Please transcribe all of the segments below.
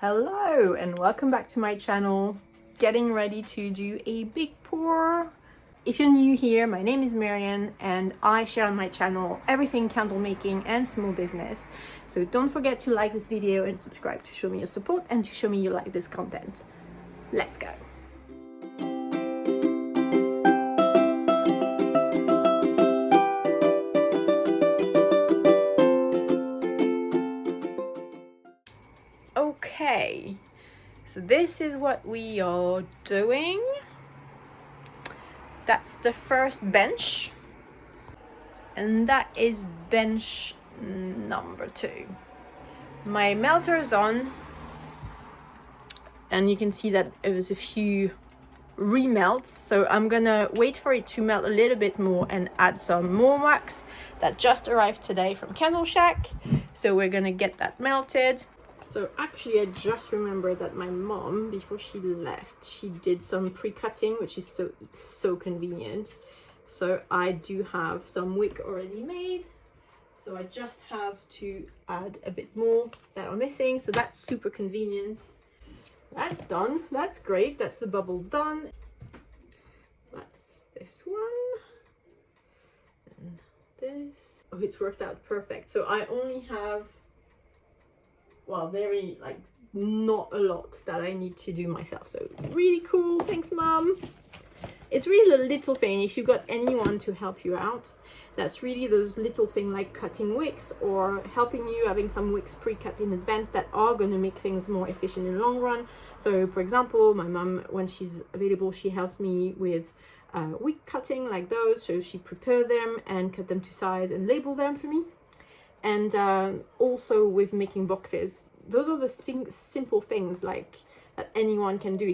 Hello and welcome back to my channel. Getting ready to do a big pour. If you're new here, my name is Marian and I share on my channel everything candle making and small business. So don't forget to like this video and subscribe to show me your support and to show me you like this content. Let's go. Okay, so this is what we are doing. That's the first bench, and that is bench number 2. My melter is on, and you can see that it was a few remelts, so I'm gonna wait for it to melt a little bit more and add some more wax that just arrived today from Candle Shack. So we're gonna get that melted. So actually I just remembered that my mom, before she left, she did some pre-cutting, which is so convenient. So I do have some wick already made, so I just have to add a bit more that are missing, so that's super convenient. That's done, that's great, that's the bubble done. That's this one and this. Oh, it's worked out perfect. So I only have, well, very not a lot that I need to do myself, so really cool. Thanks, Mom. It's really a little thing. If you've got anyone to help you out, that's really those little things like cutting wicks or helping you, having some wicks pre-cut in advance that are going to make things more efficient in the long run. So for example, my mom, when she's available, she helps me with wick cutting like those, so she prepares them and cut them to size and label them for me. And also with making boxes. Those are the simple things like that anyone can do.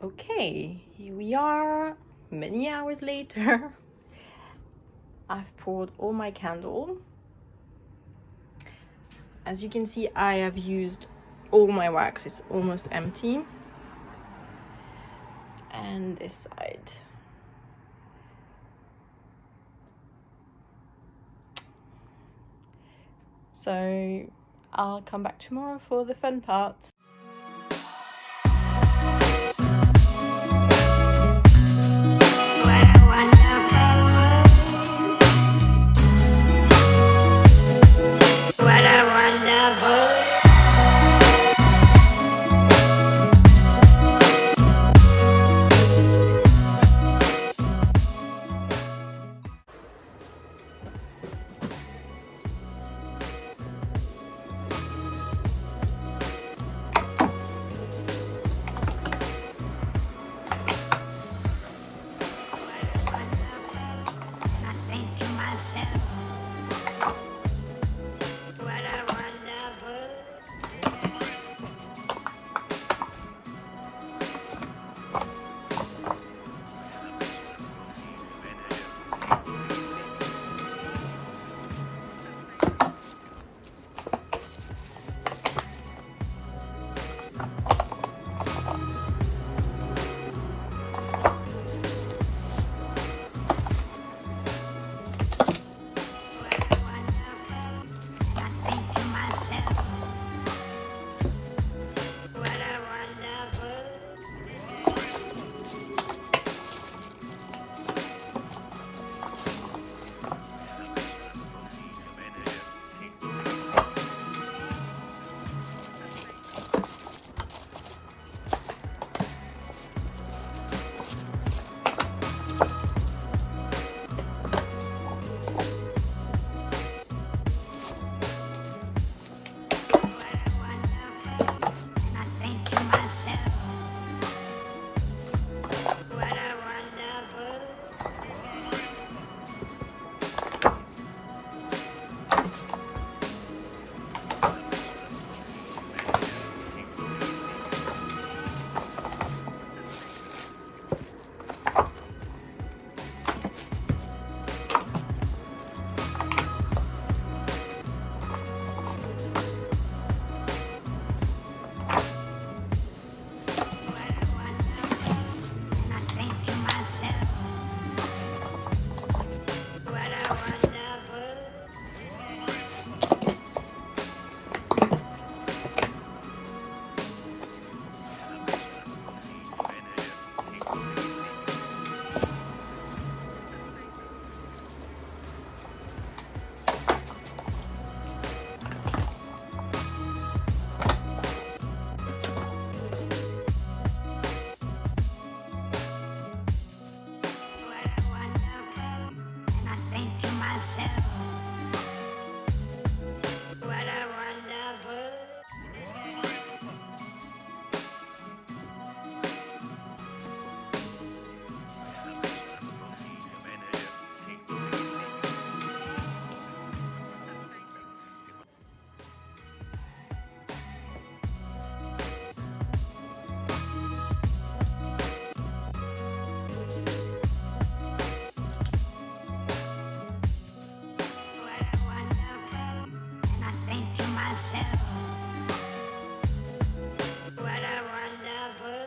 Okay, here we are, many hours later. I've poured all my candle. As you can see, I have used all my wax, it's almost empty. And this side. So I'll come back tomorrow for the fun parts. myself, what a wonderful. Myself. What a wonderful.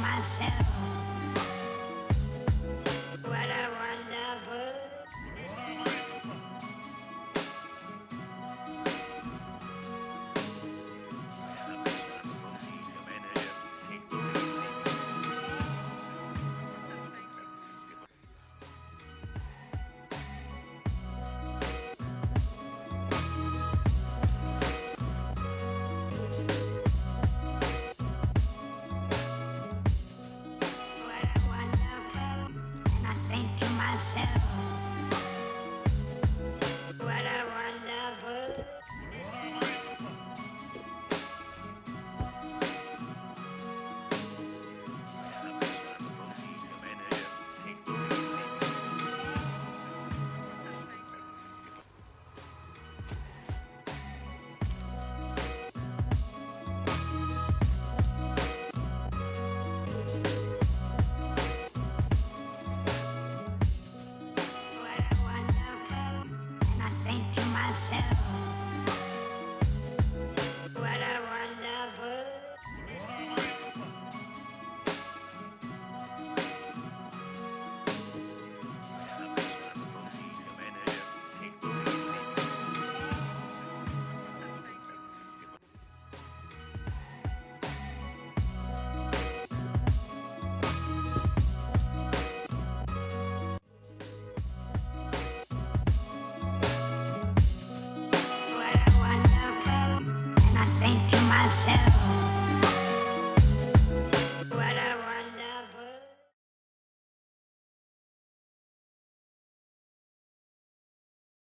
Myself. What a wonderful. Myself. What a wonderful. Myself. What a wonderful. Myself.